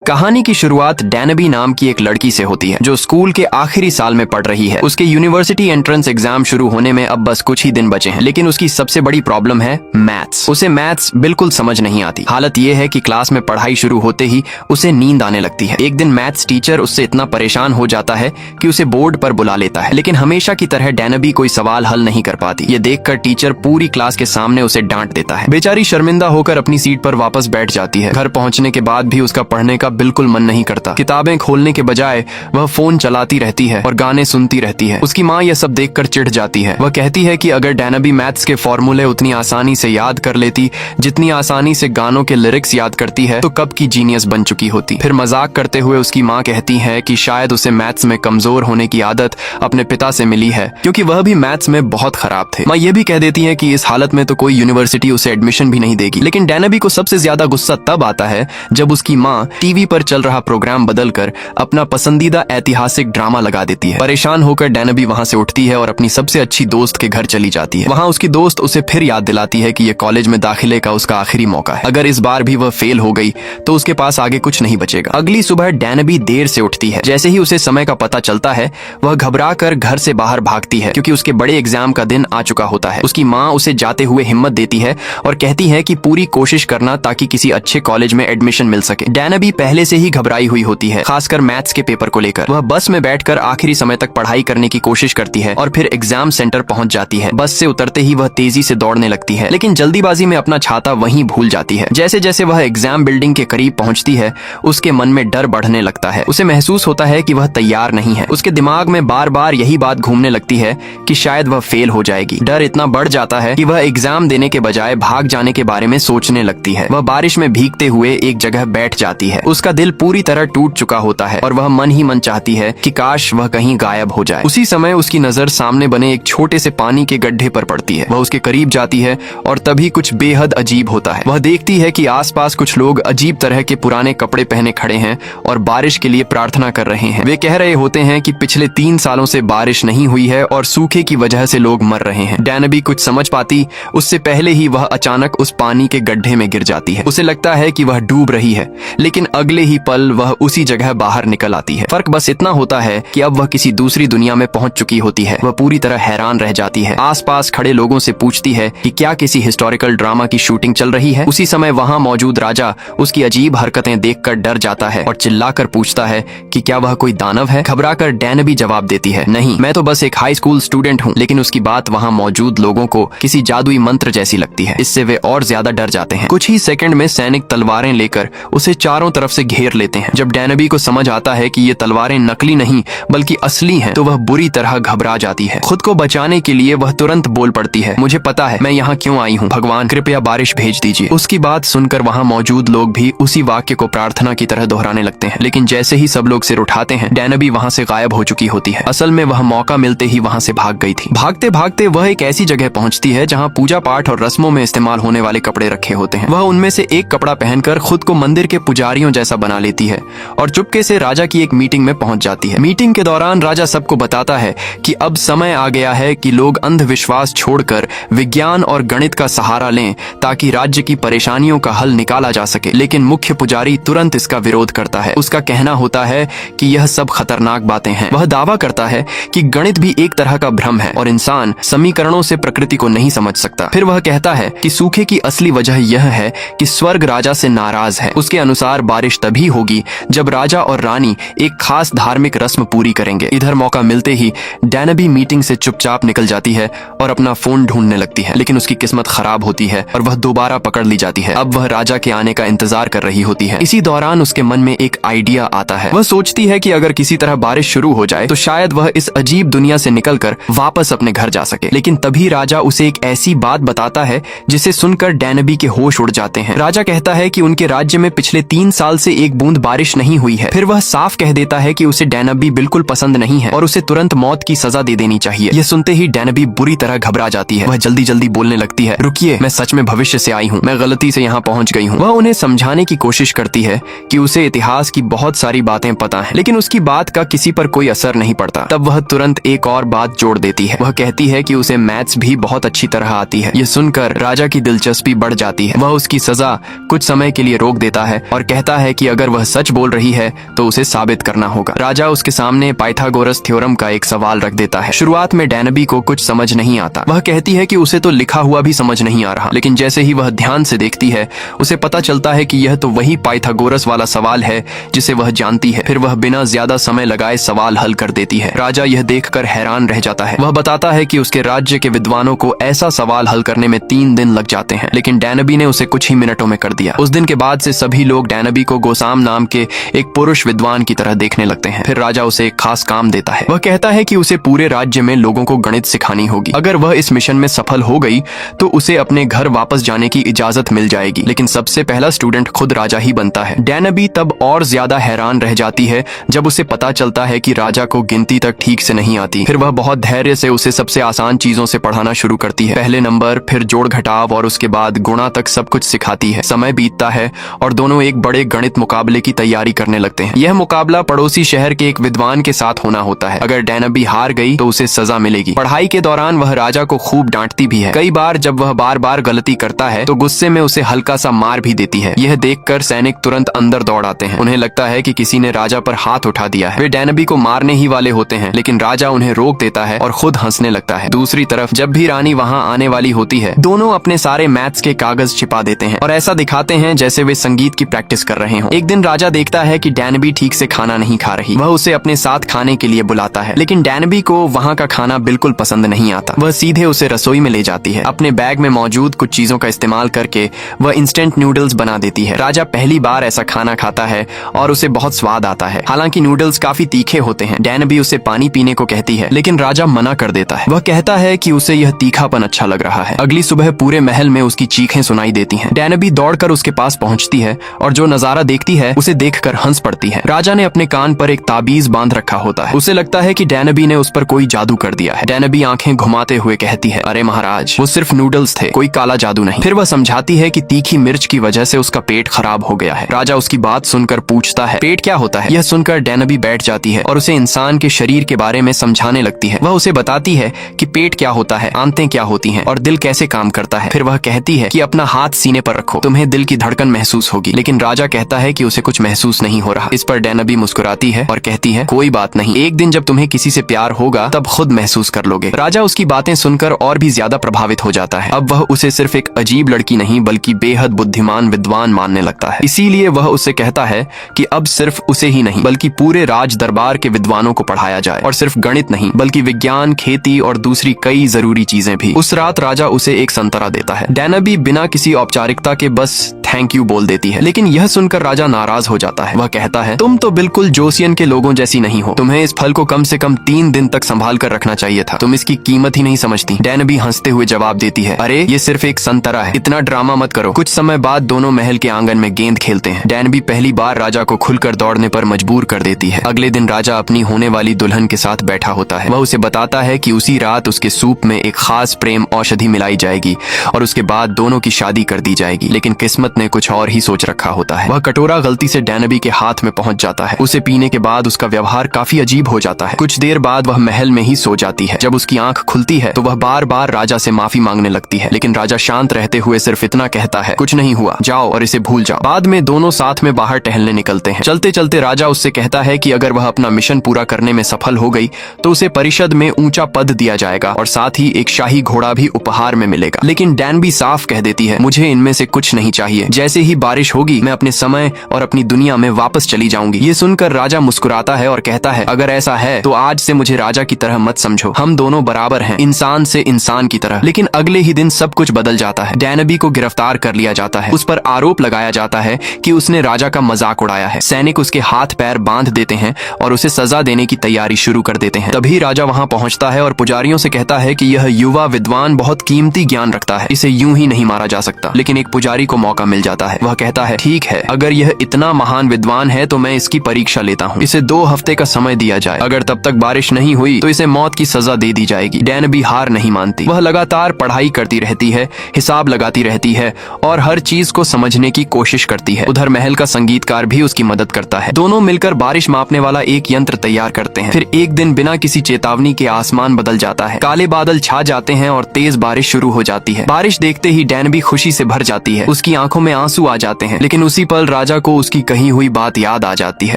कहानी की शुरुआत डैनबी नाम की एक लड़की से होती है जो स्कूल के आखिरी साल में पढ़ रही है। उसके यूनिवर्सिटी एंट्रेंस एग्जाम शुरू होने में अब बस कुछ ही दिन बचे हैं, लेकिन उसकी सबसे बड़ी प्रॉब्लम है मैथ्स। उसे मैथ्स बिल्कुल समझ नहीं आती। हालत ये है कि क्लास में पढ़ाई शुरू होते ही उसे नींद आने लगती है। एक दिन मैथ्स टीचर उससे इतना परेशान हो जाता है कि उसे बोर्ड पर बुला लेता है, लेकिन हमेशा की तरह डैनबी कोई सवाल हल नहीं कर पाती। ये देखकर टीचर पूरी क्लास के सामने उसे डांट देता है। बेचारी शर्मिंदा होकर अपनी सीट पर वापस बैठ जाती है। घर पहुंचने के बाद भी उसका पढ़ने का बिल्कुल मन नहीं करता। किताबें खोलने के बजाय वह फोन चलाती रहती है और गाने सुनती रहती है। उसकी माँ यह सब देखकर चिढ़ जाती है। वह कहती है कि अगर डैनबी मैथ्स के फॉर्मूले उतनी आसानी से याद कर लेती जितनी आसानी से गानों के लिरिक्स याद करती है तो कब की जीनियस बन चुकी होती। फिर मजाक करते हुए उसकी माँ कहती है कि शायद उसे मैथ्स में कमजोर होने की आदत अपने पिता से मिली है, क्योंकि वह भी मैथ्स में बहुत खराब थे। माँ यह भी कह देती है कि इस हालत में तो कोई यूनिवर्सिटी उसे एडमिशन भी नहीं देगी। लेकिन डैनबी को सबसे ज्यादा गुस्सा तब आता है जब उसकी माँ टीवी पर चल रहा प्रोग्राम बदलकर अपना पसंदीदा ऐतिहासिक ड्रामा लगा देती है। परेशान होकर डैनबी वहां से उठती है और अपनी सबसे अच्छी दोस्त के घर चली जाती है। वहां उसकी दोस्त उसे फिर याद दिलाती है कि यह कॉलेज में दाखिले का उसका आखिरी मौका है। अगर इस बार भी वह फेल हो गई तो उसके पास आगे कुछ नहीं बचेगा। अगली सुबह डैनबी देर से उठती है। जैसे ही उसे समय का पता चलता है वह घबरा कर घर से बाहर भागती है, क्योंकि उसके बड़े एग्जाम का दिन आ चुका होता है। उसकी माँ उसे जाते हुए हिम्मत देती है और कहती है कि पूरी कोशिश करना ताकि किसी अच्छे कॉलेज में एडमिशन मिल सके। डैनबी पहले से ही घबराई हुई होती है, खासकर मैथ्स के पेपर को लेकर। वह बस में बैठकर आखिरी समय तक पढ़ाई करने की कोशिश करती है और फिर एग्जाम सेंटर पहुंच जाती है। बस से उतरते ही वह तेजी से दौड़ने लगती है, लेकिन जल्दीबाजी में अपना छाता वहीं भूल जाती है। जैसे जैसे वह एग्जाम बिल्डिंग के करीब पहुंचती है उसके मन में डर बढ़ने लगता है। उसे महसूस होता है कि वह तैयार नहीं है। उसके दिमाग में बार बार यही बात घूमने लगती है कि शायद वह फेल हो जाएगी। डर इतना बढ़ जाता है कि वह एग्जाम देने के बजाय भाग जाने के बारे में सोचने लगती है। वह बारिश में भीगते हुए एक जगह बैठ जाती है। उसका दिल पूरी तरह टूट चुका होता है और वह मन ही मन चाहती है कि काश वह कहीं गायब हो जाए। उसी समय उसकी नजर सामने बने एक छोटे से पानी के गड्ढे पर पड़ती है। वह उसके करीब जाती है और तभी कुछ बेहद अजीब होता है। वह देखती है कि आसपास कुछ लोग अजीब तरह के पुराने कपड़े पहने खड़े हैं और बारिश के लिए प्रार्थना कर रहे हैं। वे कह रहे होते हैं कि पिछले 3 सालों से बारिश नहीं हुई है और सूखे की वजह से लोग मर रहे हैं। डैनबी कुछ समझ पाती उससे पहले ही वह अचानक उस पानी के गड्ढे में गिर जाती है। उसे लगता है कि वह डूब रही है, लेकिन अगले ही पल वह उसी जगह बाहर निकल आती है। फर्क बस इतना होता है कि अब वह किसी दूसरी दुनिया में पहुंच चुकी होती है। वह पूरी तरह हैरान रह जाती है। आसपास खड़े लोगों से पूछती है कि क्या किसी हिस्टोरिकल ड्रामा की शूटिंग चल रही है। उसी समय वहां मौजूद राजा उसकी अजीब हरकतें देखकर डर जाता है और चिल्लाकर पूछता है कि क्या वह कोई दानव है। घबराकर डैनबी जवाब देती है, नहीं, मैं तो बस एक हाई स्कूल स्टूडेंट हूँ। लेकिन उसकी बात वहां मौजूद लोगों को किसी जादुई मंत्र जैसी लगती है। इससे वे और ज्यादा डर जाते हैं। कुछ ही सेकंड में सैनिक तलवारें लेकर उसे चारों तरफ से घेर लेते हैं। जब डैनबी को समझ आता है कि ये तलवारें नकली नहीं बल्कि असली हैं, तो वह बुरी तरह घबरा जाती है। खुद को बचाने के लिए वह तुरंत बोल पड़ती है, मुझे पता है मैं यहाँ क्यों आई हूँ, भगवान कृपया बारिश भेज दीजिए। उसकी बात सुनकर वहाँ मौजूद लोग भी उसी वाक्य को प्रार्थना की तरह दोहराने लगते हैं। लेकिन जैसे ही सब लोग सिर उठाते हैं डैनबी वहाँ से गायब हो चुकी होती है। असल में वह मौका मिलते ही वहाँ से भाग गई थी। भागते भागते वह एक ऐसी जगह पहुँचती है जहाँ पूजा पाठ और रस्मों में इस्तेमाल होने वाले कपड़े रखे होते हैं। वह उनमें से एक कपड़ा पहनकर खुद को मंदिर के पुजारियों जैसा बना लेती है और चुपके से राजा की एक मीटिंग में पहुंच जाती है। मीटिंग के दौरान राजा सबको बताता है कि अब समय आ गया है कि लोग अंधविश्वास छोड़कर विज्ञान और गणित का सहारा लें ताकि राज्य की परेशानियों का हल निकाला जा सके। लेकिन मुख्य पुजारी तुरंत इसका विरोध करता है। उसका कहना होता है कि यह सब खतरनाक बातें हैं। वह दावा करता है कि गणित भी एक तरह का भ्रम है और इंसान समीकरणों से प्रकृति को नहीं समझ सकता। फिर वह कहता है कि सूखे की असली वजह यह है कि स्वर्ग राजा से नाराज है। उसके अनुसार बारिश तभी होगी जब राजा और रानी एक खास धार्मिक रस्म पूरी करेंगे। इधर मौका मिलते ही डैनबी मीटिंग से चुपचाप निकल जाती है और अपना फोन ढूंढने लगती है, लेकिन उसकी किस्मत खराब होती है और वह दोबारा पकड़ ली जाती है। अब वह राजा के आने का इंतजार कर रही होती है। इसी दौरान उसके मन में एक आइडिया आता है। वह सोचती है कि अगर किसी तरह बारिश शुरू हो जाए तो शायद वह इस अजीब दुनिया से निकलकर वापस अपने घर जा सके। लेकिन तभी राजा उसे एक ऐसी बात बताता है जिसे सुनकर डैनबी के होश उड़ जाते हैं। राजा कहता है कि उनके राज्य में पिछले 3 साल से एक बूंद बारिश नहीं हुई है। फिर वह साफ कह देता है कि उसे डैनबी बिल्कुल पसंद नहीं है और उसे तुरंत मौत की सजा दे देनी चाहिए। यह सुनते ही डैनबी बुरी तरह घबरा जाती है। वह जल्दी जल्दी बोलने लगती है, रुकिए, मैं सच में भविष्य से आई हूँ, मैं गलती से यहाँ पहुँच गई हूँ। वह उन्हें समझाने की कोशिश करती है कि उसे इतिहास की बहुत सारी बातें पता है, लेकिन उसकी बात का किसी पर कोई असर नहीं पड़ता। तब वह तुरंत एक और बात जोड़ देती है। वह कहती है कि उसे मैथ्स भी बहुत अच्छी तरह आती है। यह सुनकर राजा की दिलचस्पी बढ़ जाती है। वह उसकी सजा कुछ समय के लिए रोक देता है और कहता है है कि अगर वह सच बोल रही है तो उसे साबित करना होगा। राजा उसके सामने पाइथागोरस थ्योरम का एक सवाल रख देता है। शुरुआत में डैनबी को कुछ समझ नहीं आता। वह कहती है कि उसे तो लिखा हुआ भी समझ नहीं आ रहा, लेकिन जैसे ही वह ध्यान से देखती है उसे पता चलता है कि यह तो वही पाइथागोरस वाला सवाल है जिसे वह जानती है। फिर वह बिना ज्यादा समय लगाए सवाल हल कर देती है। राजा यह देखकर हैरान रह जाता है। वह बताता है कि उसके राज्य के विद्वानों को ऐसा सवाल हल करने में 3 दिन लग जाते हैं, लेकिन डैनबी ने उसे कुछ ही मिनटों में कर दिया। उस दिन के बाद से सभी लोग डैनबी को गोसाम नाम के एक पुरुष विद्वान की तरह देखने लगते हैं। फिर राजा उसे एक खास काम देता है। वह कहता है कि उसे पूरे राज्य में लोगों को गणित सिखानी होगी। अगर वह इस मिशन में सफल हो गई तो उसे अपने घर वापस जाने की इजाजत मिल जाएगी, लेकिन सबसे पहला स्टूडेंट खुद राजा ही बनता है। डैनबी तब और ज्यादा हैरान रह जाती है जब उसे पता चलता है कि राजा को गिनती तक ठीक से नहीं आती। फिर वह बहुत धैर्य से उसे सबसे आसान चीजों से पढ़ाना शुरू करती है। पहले नंबर, फिर जोड़ घटाव और उसके बाद गुणा तक सब कुछ सिखाती है। समय बीतता है और दोनों एक बड़े गणित मुकाबले की तैयारी करने लगते हैं। यह मुकाबला पड़ोसी शहर के एक विद्वान के साथ होना होता है। अगर डैनबी हार गई तो उसे सजा मिलेगी। पढ़ाई के दौरान वह राजा को खूब डांटती भी है। कई बार जब वह बार बार गलती करता है तो गुस्से में उसे हल्का सा मार भी देती है। यह देखकर सैनिक तुरंत अंदर दौड़ आते हैं। उन्हें लगता है कि किसी ने राजा पर हाथ उठा दिया है। वे डैनबी को मारने ही वाले होते हैं, लेकिन राजा उन्हें रोक देता है और खुद हंसने लगता है। दूसरी तरफ जब भी रानी वहां आने वाली होती है, दोनों अपने सारे मैथ्स के कागज छिपा देते हैं और ऐसा दिखाते हैं जैसे वे संगीत की प्रैक्टिस कर रहे हों। एक दिन राजा देखता है कि डैनबी ठीक से खाना नहीं खा रही। वह उसे अपने साथ खाने के लिए बुलाता है, लेकिन डैनबी को वहां का खाना बिल्कुल पसंद नहीं आता। वह सीधे उसे रसोई में ले जाती है। अपने बैग में मौजूद कुछ चीजों का इस्तेमाल करके वह इंस्टेंट नूडल्स बना देती है। राजा पहली बार ऐसा खाना खाता है और उसे बहुत स्वाद आता है। हालांकि नूडल्स काफी तीखे होते हैं। डैनबी उसे पानी पीने को कहती है, लेकिन राजा मना कर देता है। वह कहता है कि उसे यह तीखापन अच्छा लग रहा है। अगली सुबह पूरे महल में उसकी चीखें सुनाई देती हैं। डैनबी दौड़कर उसके पास पहुंचती है और जो नजारा देखती है उसे देखकर हंस पड़ती है। राजा ने अपने कान पर एक ताबीज बांध रखा होता है। उसे लगता है कि डैनबी ने उस पर कोई जादू कर दिया है। डैनबी आंखें घुमाते हुए कहती है, अरे महाराज, वो सिर्फ नूडल्स थे, कोई काला जादू नहीं। फिर वह समझाती है कि तीखी मिर्च की वजह से उसका पेट खराब हो गया है। राजा उसकी बात सुनकर पूछता है, पेट क्या होता है? यह सुनकर डैनबी बैठ जाती है और उसे इंसान के शरीर के बारे में समझाने लगती है। वह उसे बताती है कि पेट क्या होता है, आंतें क्या होती हैं और दिल कैसे काम करता है। फिर वह कहती है कि अपना हाथ सीने पर रखो, तुम्हें दिल की धड़कन महसूस होगी। लेकिन राजा कहता है कि उसे कुछ महसूस नहीं हो रहा। इस पर डैनबी मुस्कुराती है और कहती है, कोई बात नहीं, एक दिन जब तुम्हें किसी से प्यार होगा तब खुद महसूस कर लोगे। राजा उसकी बातें सुनकर और भी ज्यादा प्रभावित हो जाता है। अब वह उसे सिर्फ एक अजीब लड़की नहीं बल्कि बेहद बुद्धिमान विद्वान मानने लगता है। इसीलिए वह उससे कहता है कि अब सिर्फ उसे ही नहीं बल्कि पूरे राज दरबार के विद्वानों को पढ़ाया जाए, और सिर्फ गणित नहीं बल्कि विज्ञान, खेती और दूसरी कई जरूरी चीजें भी। उस रात राजा उसे एक संतरा देता है। डैनबी बिना किसी औपचारिकता के बस थैंक यू बोल देती है, लेकिन यह सुनकर राजा नाराज हो जाता है। वह कहता है, तुम तो बिल्कुल जोसियन के लोगों जैसी नहीं हो। तुम्हें इस फल को कम से कम 3 दिन तक संभाल कर रखना चाहिए था। तुम इसकी कीमत ही नहीं समझती। डैनबी हंसते हुए जवाब देती है, अरे ये सिर्फ एक संतरा है, इतना ड्रामा मत करो। कुछ समय बाद दोनों महल के आंगन में गेंद खेलते हैं। डैनबी पहली बार राजा को खुलकर दौड़ने पर मजबूर कर देती है। अगले दिन राजा अपनी होने वाली दुल्हन के साथ बैठा होता है। वह उसे बताता है कि उसी रात उसके सूप में एक खास प्रेम औषधि मिलाई जाएगी और उसके बाद दोनों की शादी कर दी जाएगी। लेकिन किस्मत ने कुछ और ही सोच रखा होता है। वह कटोरा गलती से डैनबी के हाथ में पहुंच जाता है। उसे पीने के बाद उसका व्यवहार काफी अजीब हो जाता है। कुछ देर बाद वह महल में ही सो जाती है। जब उसकी आंख खुलती है तो वह बार बार राजा से माफी मांगने लगती है, लेकिन राजा शांत रहते हुए सिर्फ इतना कहता है, कुछ नहीं हुआ, जाओ और इसे भूल जाओ। बाद में दोनों साथ में बाहर टहलने निकलते हैं। चलते चलते राजा उससे कहता है कि अगर वह अपना मिशन पूरा करने में सफल हो गई तो उसे परिषद में ऊंचा पद दिया जाएगा और साथ ही एक शाही घोड़ा भी उपहार में मिलेगा। लेकिन डैनबी साफ कह देती है, मुझे इनमें से कुछ नहीं चाहिए। जैसे ही बारिश होगी मैं अपने समय और अपनी दुनिया में वापस चली जाऊंगी। ये सुनकर राजा मुस्कुराता है और कहता है, अगर ऐसा है तो आज से मुझे राजा की तरह मत समझो। हम दोनों बराबर हैं, इंसान से इंसान की तरह। लेकिन अगले ही दिन सब कुछ बदल जाता है। डैनबी को गिरफ्तार कर लिया जाता है। उस पर आरोप लगाया जाता है कि उसने राजा का मजाक उड़ाया है। सैनिक उसके हाथ पैर बांध देते हैं और उसे सजा देने की तैयारी शुरू कर देते हैं। तभी राजा वहां पहुंचता है और पुजारियों से कहता है कि यह युवा विद्वान बहुत कीमती ज्ञान रखता है, इसे यूं ही नहीं मारा जा सकता। लेकिन एक पुजारी को मौका मिल जाता है। वह कहता है, ठीक है, अगर यह इतना महान विद्वान है तो मैं इसकी परीक्षा लेता हूँ। इसे 2 हफ्ते का समय दिया जाए। अगर तब तक बारिश नहीं हुई तो इसे मौत की सजा दे दी जाएगी। डैनबी हार नहीं मानती। वह लगातार पढ़ाई करती रहती है, हिसाब लगाती रहती है और हर चीज को समझने की कोशिश करती है। उधर महल का संगीतकार भी उसकी मदद करता है। दोनों मिलकर बारिश मापने वाला एक यंत्र तैयार करते हैं। फिर एक दिन बिना किसी चेतावनी के आसमान बदल जाता है। काले बादल छा जाते हैं और तेज बारिश शुरू हो जाती है। बारिश देखते ही डैनबी खुशी से भर जाती है। उसकी आंखों में आंसू आ जाते हैं। लेकिन उसी पल राजा को उसकी कही हुई बात याद आ जाती है।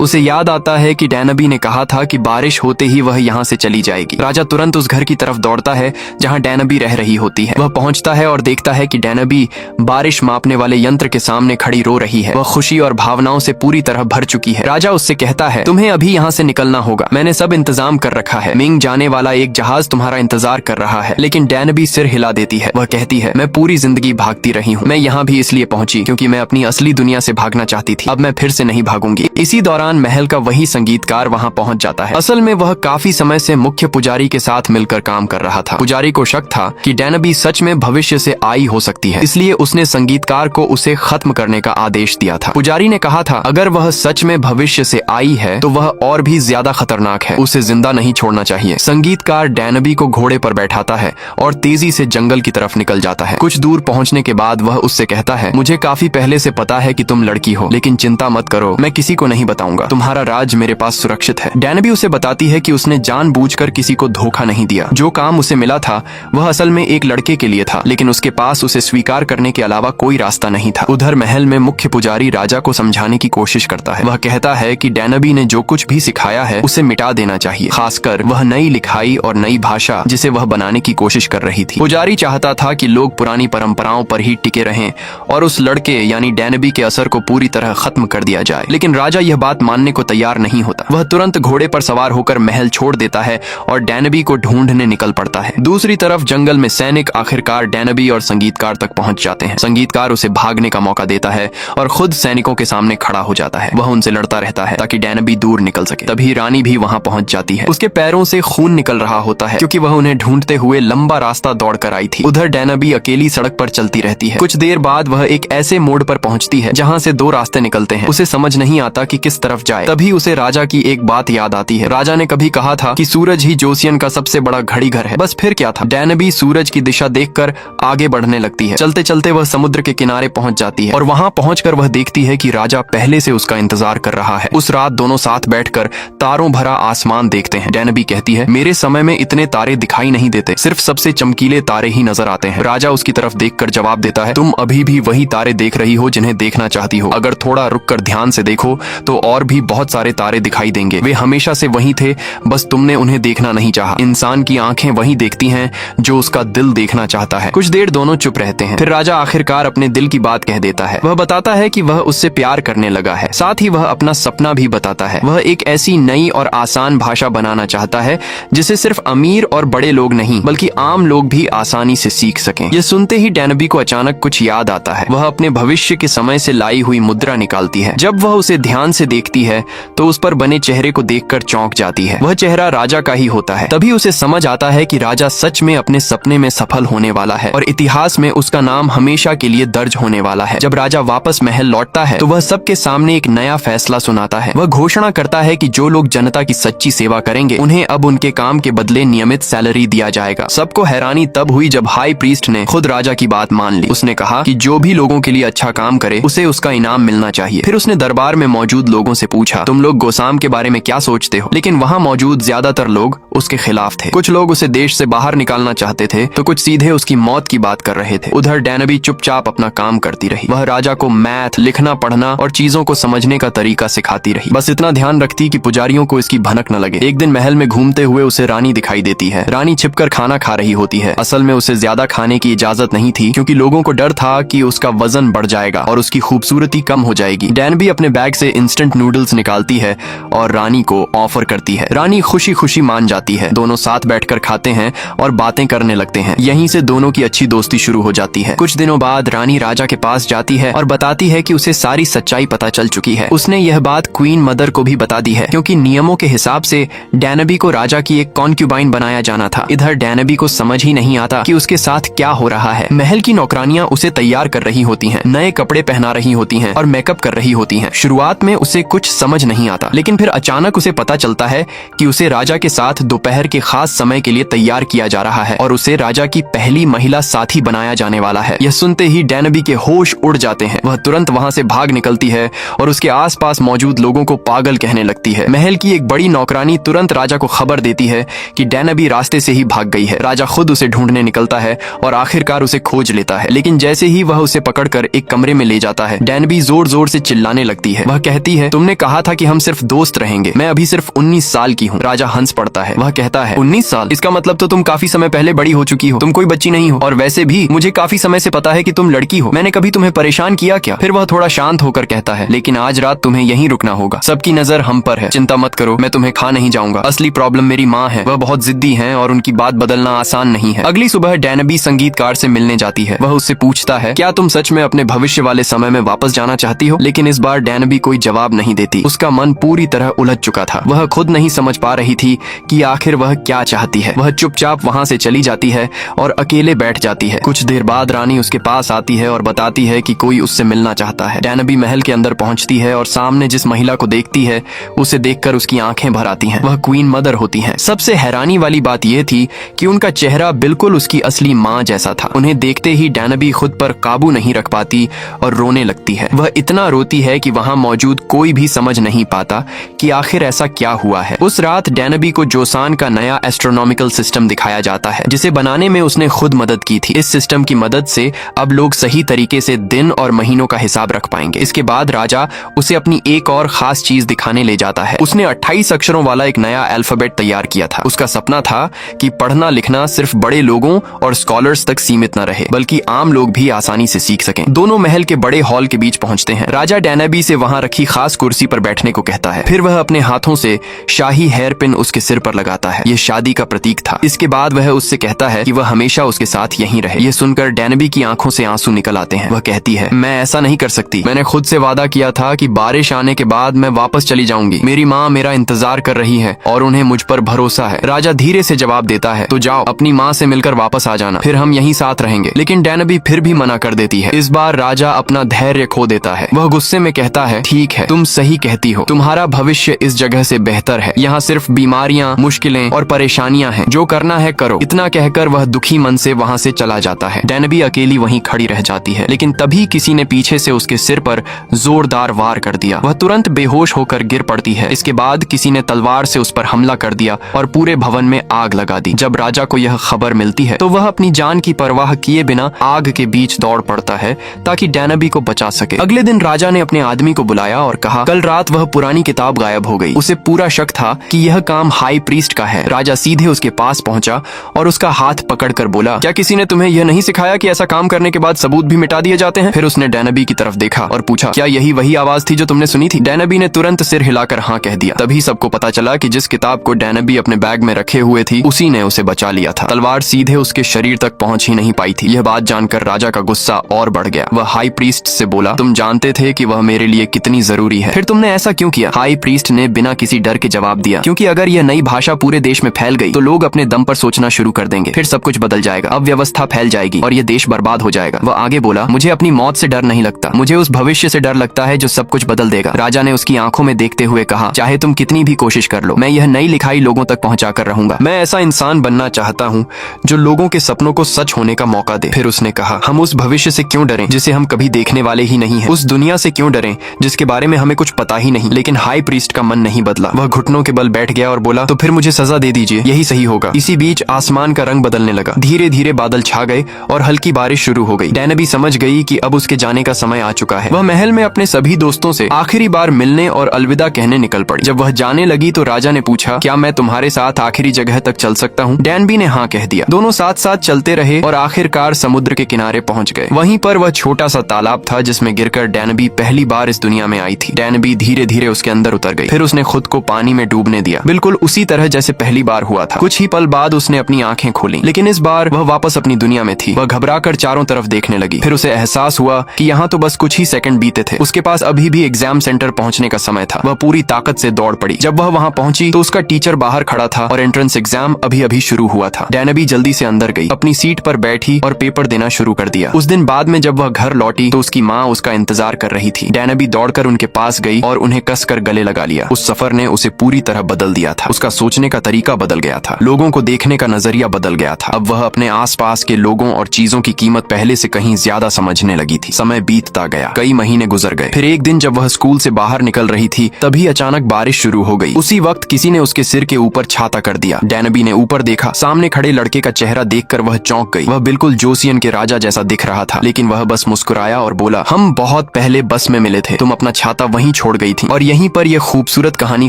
उसे याद आता है कि डैनाबी ने कहा था कि बारिश होते ही वह यहाँ से चली जाएगी। राजा तुरंत उस घर की तरफ दौड़ता है जहाँ डैनाबी रह रही होती है। वह पहुंचता है और देखता है कि डैनाबी बारिश मापने वाले यंत्र के सामने खड़ी रो रही है। वह खुशी और भावनाओं से पूरी तरह भर चुकी है। राजा उससे कहता है, तुम्हें अभी यहाँ से निकलना होगा, मैंने सब इंतजाम कर रखा है। मिंग जाने वाला एक जहाज तुम्हारा इंतजार कर रहा है। लेकिन डैनाबी सिर हिला देती है। वह कहती है, मैं पूरी जिंदगी भागती रही हूँ, मैं यहाँ भी इसलिए पहुंची क्योंकि मैं अपनी असली दुनिया से भागना चाहती थी। अब मैं फिर से नहीं भागूंगी। इसी दौरान महल का वही संगीतकार वहाँ पहुंच जाता है। असल में वह काफी समय से मुख्य पुजारी के साथ मिलकर काम कर रहा था। पुजारी को शक था कि डैनाबी सच में भविष्य से आई हो सकती है, इसलिए उसने संगीतकार को उसे खत्म करने का आदेश दिया था। पुजारी ने कहा था, अगर वह सच में भविष्य से आई है तो वह और भी ज्यादा खतरनाक है, उसे जिंदा नहीं छोड़ना चाहिए। संगीतकार डैनाबी को घोड़े पर बैठाता है और तेजी से जंगल की तरफ निकल जाता है। कुछ दूर पहुंचने के बाद वह उससे कहता है, मुझे काफी पहले से पता है कि तुम लड़की हो, लेकिन चिंता मत करो, मैं किसी को नहीं बताऊंगा, तुम्हारा राज मेरे पास सुरक्षित है। डैनाबी उसे बताती है कि उसने जानबूझकर किसी को धोखा नहीं दिया। जो काम उसे मिला था वह असल में एक लड़के के लिए था, लेकिन उसके पास उसे स्वीकार करने के अलावा कोई रास्ता नहीं था। उधर महल में मुख्य पुजारी राजा को समझाने की कोशिश करता है। वह कहता है कि डैनाबी ने जो कुछ भी सिखाया है उसे मिटा देना चाहिए, खासकर वह नई लिखाई और नई भाषा जिसे वह बनाने की कोशिश कर रही थी। पुजारी चाहता था कि लोग पुरानी परंपराओं पर ही टिके रहें और उस लड़के यानी डैनाबी के असर को पूरी तरह खत्म कर दिया जाए। लेकिन राजा यह बात मानने को तैयार नहीं होता। वह तुरंत घोड़े पर सवार होकर महल छोड़ देता है और डैनाबी को ढूंढने निकल पड़ता है। दूसरी तरफ जंगल में सैनिक आखिरकार डैनाबी और संगीतकार तक पहुंच जाते हैं। संगीतकार उसे भागने का मौका देता है और खुद सैनिकों के सामने खड़ा हो जाता है। वह उनसे लड़ता रहता है ताकि डैनाबी दूर निकल सके। तभी रानी भी वहां पहुंच जाती है। उसके पैरों से खून निकल रहा होता है क्योंकि वह उन्हें ढूंढते हुए लंबा रास्ता दौड़कर आई थी। उधर डैनाबी अकेली सड़क पर चलती रहती है। कुछ देर बाद वह एक ऐसे मोड़ पर पहुंचती है जहां से दो रास्ते निकलते हैं। उसे समझ नहीं आता कि किस तरफ जाए। तभी उसे राजा की एक बात याद आती है। राजा ने कभी कहा था कि सूरज ही जोसियन का सबसे बड़ा घड़ी घर है। बस फिर क्या था। डैनाबी सूरज की दिशा देखकर आगे बढ़ने लगती है। चलते चलते वह समुद्र के किनारे पहुंच जाती है और वहां पहुंचकर वह देखती है कि राजा पहले से उसका इंतजार कर रहा है। उस रात दोनों साथ बैठकर तारों भरा आसमान देखते हैं। डैनाबी कहती है, मेरे समय में इतने तारे दिखाई नहीं देते, सिर्फ सबसे चमकीले तारे ही नजर आते हैं। राजा उसकी तरफ देखकर जवाब देता है, तुम अभी भी वही तारे देख रही हो जिन्हें देखना चाहती हो। अगर थोड़ा रुककर ध्यान से देखो तो और भी बहुत सारे तारे दिखाई देंगे। वे हमेशा से वही थे, बस तुमने उन्हें देखना नहीं चाहा। इंसान की आंखें वही देखती हैं जो उसका दिल देखना चाहता है। कुछ देर दोनों चुप रहते हैं। फिर राजा आखिरकार अपने दिल की बात कह देता है। वह बताता है कि वह उससे प्यार करने लगा है। साथ ही वह अपना सपना भी बताता है। वह एक ऐसी नई और आसान भाषा बनाना चाहता है जिसे सिर्फ अमीर और बड़े लोग नहीं बल्कि आम लोग भी आसानी से सीख सकें। यह सुनते ही डैनाबी को अचानक कुछ याद आता है। वह अपने भविष्य के समय से लाई हुई मुद्रा निकालती है। जब वह उसे ध्यान से देखती है तो उस पर बने चेहरे को देखकर चौंक जाती है। वह चेहरा राजा का ही होता है। तभी उसे समझ आता है कि राजा सच में अपने सपने में सफल होने वाला है और इतिहास में उसका नाम हमेशा के लिए दर्ज होने वाला है। जब राजा वापस महल लौटता है तो वह सबके सामने एक नया फैसला सुनाता है। वह घोषणा करता है कि जो लोग जनता की सच्ची सेवा करेंगे उन्हें अब उनके काम के बदले नियमित सैलरी दिया जाएगा। सबको हैरानी तब हुई जब हाई प्रीस्ट ने खुद राजा की बात मान ली। उसने कहा कि जो भी लोगों के लिए अच्छा काम करे उसे उसका इनाम मिलना चाहिए। फिर उसने दरबार में मौजूद लोगों से पूछा, तुम लोग गोसाम के बारे में क्या सोचते हो? लेकिन वहाँ मौजूद ज्यादातर लोग उसके खिलाफ थे। कुछ लोग उसे देश से बाहर निकालना चाहते थे तो कुछ सीधे उसकी मौत की बात कर रहे थे। उधर डैनाबी चुपचाप अपना काम करती रही। वह राजा को मैथ, लिखना, पढ़ना और चीजों को समझने का तरीका सिखाती रही। बस इतना ध्यान रखती कि पुजारियों को इसकी भनक न लगे। एक दिन महल में घूमते हुए उसे रानी दिखाई देती है। रानी छिपकर खाना खा रही होती है। असल में उसे ज्यादा खाने की इजाजत नहीं थी क्योंकि लोगों को डर था कि उसका वजन बढ़ जाएगा और उसकी खूबसूरती कम हो जाएगी। डैनाबी अपने बैग से इंस्टेंट नूडल्स निकालती है और रानी को ऑफर करती है। रानी खुशी खुशी मान जाती है। दोनों साथ बैठकर खाते हैं और बातें करने लगते हैं। यहीं से दोनों की अच्छी दोस्ती शुरू हो जाती है। कुछ दिनों बाद रानी राजा के पास जाती है और बताती है कि उसे सारी सच्चाई पता चल चुकी है। उसने यह बात क्वीन मदर को भी बता दी है क्योंकि नियमों के हिसाब से डैनाबी को राजा की एक कॉन्क्यूबाइन बनाया जाना था। इधर डैनाबी को समझ ही नहीं आता कि उसके साथ क्या हो रहा है। महल की नौकरानियां उसे तैयार कर रही होती हैं, नए कपड़े पहना रही होती हैं और मेकअप कर रही होती हैं। शुरुआत में उसे कुछ समझ नहीं आता, लेकिन फिर अचानक उसे पता चलता है कि उसे राजा के साथ दोपहर के खास समय के लिए तैयार किया जा रहा है और उसे राजा की पहली महिला साथी बनाया जाने वाला है। यह सुनते ही डैनाबी के होश उड़ जाते हैं। वह तुरंत वहां से भाग निकलती है और उसके आसपास मौजूद लोगों को पागल कहने लगती है। महल की एक बड़ी नौकरानी तुरंत राजा को खबर देती है कि डैनाबी रास्ते से ही भाग गई है। राजा खुद उसे ढूंढने निकलता है और आखिरकार उसे खोज लेता है। लेकिन जैसे ही वह उसे पकड़कर पकड़कर एक कमरे में ले जाता है। डैनबी जोर जोर से चिल्लाने लगती है। वह कहती है, तुमने कहा था कि हम सिर्फ दोस्त रहेंगे, मैं अभी सिर्फ 19 साल की हूँ। राजा हंस पड़ता है। वह कहता है, 19 साल? इसका मतलब तो तुम काफी समय पहले बड़ी हो चुकी हो, तुम कोई बच्ची नहीं हो। और वैसे भी मुझे काफी समय से पता है कि तुम लड़की हो, मैंने कभी तुम्हें परेशान किया क्या? फिर वह थोड़ा शांत होकर कहता है, लेकिन आज रात तुम्हें यहीं रुकना होगा, सबकी नजर हम पर है, चिंता मत करो, मैं तुम्हें खा नहीं जाऊंगा। असली प्रॉब्लम मेरी माँ है, वह बहुत जिद्दी है और उनकी बात बदलना आसान नहीं है। अगली सुबह डैनबी संगीतकार से मिलने जाती है। वह उससे पूछता है, क्या तुम सच में अपने भविष्य वाले समय में वापस जाना चाहती हो? लेकिन इस बार डैनबी कोई जवाब नहीं देती। उसका मन पूरी तरह उलझ चुका था। वह खुद नहीं समझ पा रही थी कि आखिर वह क्या चाहती है। वह चुपचाप वहाँ से चली जाती है और अकेले बैठ जाती है। कुछ देर बाद रानी उसके पास आती है और बताती है कि कोई उससे मिलना चाहता है। डैनबी महल के अंदर पहुंचती है और सामने जिस महिला को देखती है उसे देखकर उसकी आंखें भर आती हैं। वह क्वीन मदर होती हैं। सबसे हैरानी वाली बात यह थी कि उनका चेहरा बिल्कुल उसकी असली माँ जैसा था। उन्हें देखते ही डैनबी खुद पर काबू नहीं रख पाती और रोने लगती है। वह इतना रोती है कि वहाँ मौजूद कोई भी समझ नहीं पाता कि आखिर ऐसा क्या हुआ है। उस रात डैनबी को जोसान का नया एस्ट्रोनॉमिकल सिस्टम दिखाया जाता है, जिसे बनाने में उसने खुद मदद की थी। इस सिस्टम की मदद से अब लोग सही तरीके से दिन और महीनों का हिसाब रख पाएंगे। इसके बाद राजा उसे अपनी एक और खास चीज दिखाने ले जाता है। उसने 28 अक्षरों वाला एक नया अल्फाबेट तैयार किया था। उसका सपना था कि पढ़ना लिखना सिर्फ बड़े लोगों और स्कॉलर्स तक सीमित न रहे, बल्कि आम लोग भी आसानी से सीख सकें। दोनों महल के बड़े हॉल के बीच पहुंचते हैं। राजा डैनबी से वहां रखी खास कुर्सी पर बैठने को कहता है। फिर वह अपने हाथों से शाही हेयर पिन उसके सिर पर लगाता है। यह शादी का प्रतीक था। इसके बाद वह उससे कहता है कि वह हमेशा उसके साथ यहीं रहे। यह सुनकर डैनबी की आंखों से आंसू निकल आते हैं। वह कहती है, मैं ऐसा नहीं कर सकती। मैंने खुद से वादा किया था कि बारिश आने के बाद मैं वापस चली जाऊंगी। मेरी माँ मेरा इंतजार कर रही है और उन्हें मुझ पर भरोसा है। राजा धीरे से जवाब देता है, तो जाओ, अपनी माँ से मिलकर वापस आ जाना, फिर हम यहीं साथ रहेंगे। लेकिन डैनबी फिर भी मना कर देती है। इस बार राजा अपना धैर्य खो देता है। वह गुस्से में कहता है, ठीक है, तुम सही कहती हो, तुम्हारा भविष्य इस जगह से बेहतर है। यहाँ सिर्फ बीमारियां, मुश्किलें और परेशानियां हैं। जो करना है करो। इतना कहकर वह दुखी मन से वहाँ से चला जाता है। डैनबी अकेली वहीं खड़ी रह जाती है। लेकिन तभी किसी ने पीछे से उसके सिर पर जोरदार वार कर दिया। वह तुरंत बेहोश होकर गिर पड़ती है। इसके बाद किसी ने तलवार से उस पर हमला कर दिया और पूरे भवन में आग लगा दी। जब राजा को यह खबर मिलती है तो वह अपनी जान की परवाह किए बिना आग के बीच दौड़ पड़ता है ताकि डैनबी को बचा सके। अगले दिन राजा ने अपने आदमी को बुलाया और कहा, कल रात वह पुरानी किताब गायब हो गई। उसे पूरा शक था कि यह काम हाई प्रीस्ट का है। राजा सीधे उसके पास पहुंचा और उसका हाथ पकड़कर बोला, क्या किसी ने तुम्हें यह नहीं सिखाया कि ऐसा काम करने के बाद सबूत भी मिटा दिए जाते हैं? फिर उसने डैनबी की तरफ देखा और पूछा, क्या यही वही आवाज थी जो तुमने सुनी थी? डैनबी ने तुरंत सिर हिलाकर हाँ कह दिया। तभी सबको पता चला कि जिस किताब को डैनबी अपने बैग में रखे हुए थी उसी ने उसे बचा लिया था। तलवार सीधे उसके शरीर तक पहुंच ही नहीं पाई थी। यह बात जानकर राजा का गुस्सा और बढ़ गया। वह हाई प्रीस्ट से बोला, तुम जानते थे कि वह मेरे लिए कितनी जरूरी है, फिर तुमने ऐसा क्यों किया? हाई प्रीस्ट ने बिना किसी डर के जवाब दिया, क्योंकि अगर यह नई भाषा पूरे देश में फैल गई तो लोग अपने दम पर सोचना शुरू कर देंगे, फिर सब कुछ बदल जाएगा, अव्यवस्था फैल जाएगी और यह देश बर्बाद हो जाएगा। वह आगे बोला, मुझे अपनी मौत से डर नहीं लगता, मुझे उस भविष्य से डर लगता है जो सब कुछ बदल देगा। राजा ने उसकी आंखों में देखते हुए कहा, चाहे तुम कितनी भी कोशिश कर लो, मैं यह नई लिखाई लोगों तक पहुंचा कर रहूंगा। मैं ऐसा इंसान बनना चाहता हूँ जो लोगों के सपनों को सच होने का मौका दे। फिर उसने कहा, हम उस भविष्य से क्यों डरें जिसे हम कभी देखने वाले ही नहीं है? उस दुनिया से क्यों डरें जिसके बारे में हमें कुछ पता ही नहीं? लेकिन हाई प्रीस्ट का मन नहीं बदला। वह घुटनों के बल बैठ गया और बोला, तो फिर मुझे सजा दे दीजिए, यही सही होगा। इसी बीच आसमान का रंग बदलने लगा। धीरे धीरे बादल छा गए और हल्की बारिश शुरू हो गई। डैनबी समझ गई कि अब उसके जाने का समय आ चुका है। वह महल में अपने सभी दोस्तों से आखिरी बार मिलने और अलविदा कहने निकल पड़ी। जब वह जाने लगी तो राजा ने पूछा, क्या मैं तुम्हारे साथ आखिरी जगह तक चल सकता हूँ? डैनबी ने हाँ कह दिया। दोनों साथ साथ चलते रहे और आखिरकार समुद्र के किनारे पहुंच गए। वहीं पर वह छोटा सा तालाब था जिसमें गिरकर डैनबी पहली बार इस दुनिया में आई थी। डैनबी धीरे धीरे उसके अंदर उतर गई। फिर उसने खुद को पानी में डूबने दिया, बिल्कुल उसी तरह जैसे पहली बार हुआ था। कुछ ही पल बाद उसने अपनी आंखें खोली, लेकिन इस बार वह वापस अपनी दुनिया में थी। वह घबराकर चारों तरफ देखने लगी। फिर उसे एहसास हुआ कि यहाँ तो बस कुछ ही सेकंड बीते थे। उसके पास अभी भी एग्जाम सेंटर पहुंचने का समय था। वह पूरी ताकत से दौड़ पड़ी। जब वह वहां पहुंची तो उसका टीचर बाहर खड़ा था और एंट्रेंस एग्जाम अभी अभी शुरू हुआ था। डैनबी जल्दी से अंदर गई, अपनी सीट पर बैठी और पेपर देना शुरू कर दिया। उस दिन बाद में जब वह घर लौटी तो उसकी माँ उसका इंतजार कर रही थी। डैनबी दौड़कर उनके पास गई और उन्हें कसकर गले लगा लिया। उस सफर ने उसे पूरी तरह बदल दिया था। उसका सोचने का तरीका बदल गया था, लोगों को देखने का नजरिया बदल गया था। अब वह अपने आसपास के लोगों और चीजों की कीमत पहले से कहीं ज्यादा समझने लगी थी। समय बीतता गया, कई महीने गुजर गए। फिर एक दिन जब वह स्कूल से बाहर निकल रही थी तभी अचानक बारिश शुरू हो गई। उसी वक्त किसी ने उसके सिर के ऊपर छाता कर दिया। डैनबी ने ऊपर देखा, सामने खड़े लड़के का चेहरा देखकर वह चौंक गई। वह बिल्कुल जोसियन के राजा जैसा दिख रहा था, लेकिन वह बस मुस्कुराया और बोला, हम बहुत पहले बस में मिले थे, तुम अपना छाता वहीं छोड़ गई थी। और यहीं पर यह खूबसूरत कहानी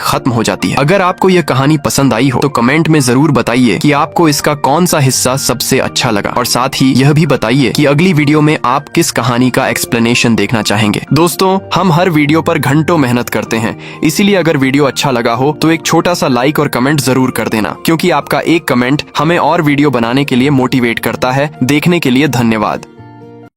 खत्म हो जाती है। अगर आपको यह कहानी पसंद आई हो तो कमेंट में जरूर बताइए कि आपको इसका कौन सा हिस्सा सबसे अच्छा लगा, और साथ ही यह भी बताइए कि अगली वीडियो में आप किस कहानी का एक्सप्लेनेशन देखना चाहेंगे। दोस्तों, हम हर वीडियो पर घंटों मेहनत करते हैं, इसीलिए अगर वीडियो अच्छा लगा हो तो एक छोटा सा लाइक और कमेंट जरूर कर देना, क्योंकि आपका एक कमेंट हमें और वीडियो बनाने के लिए मोटिवेट करता है। देखने के लिए धन्यवाद।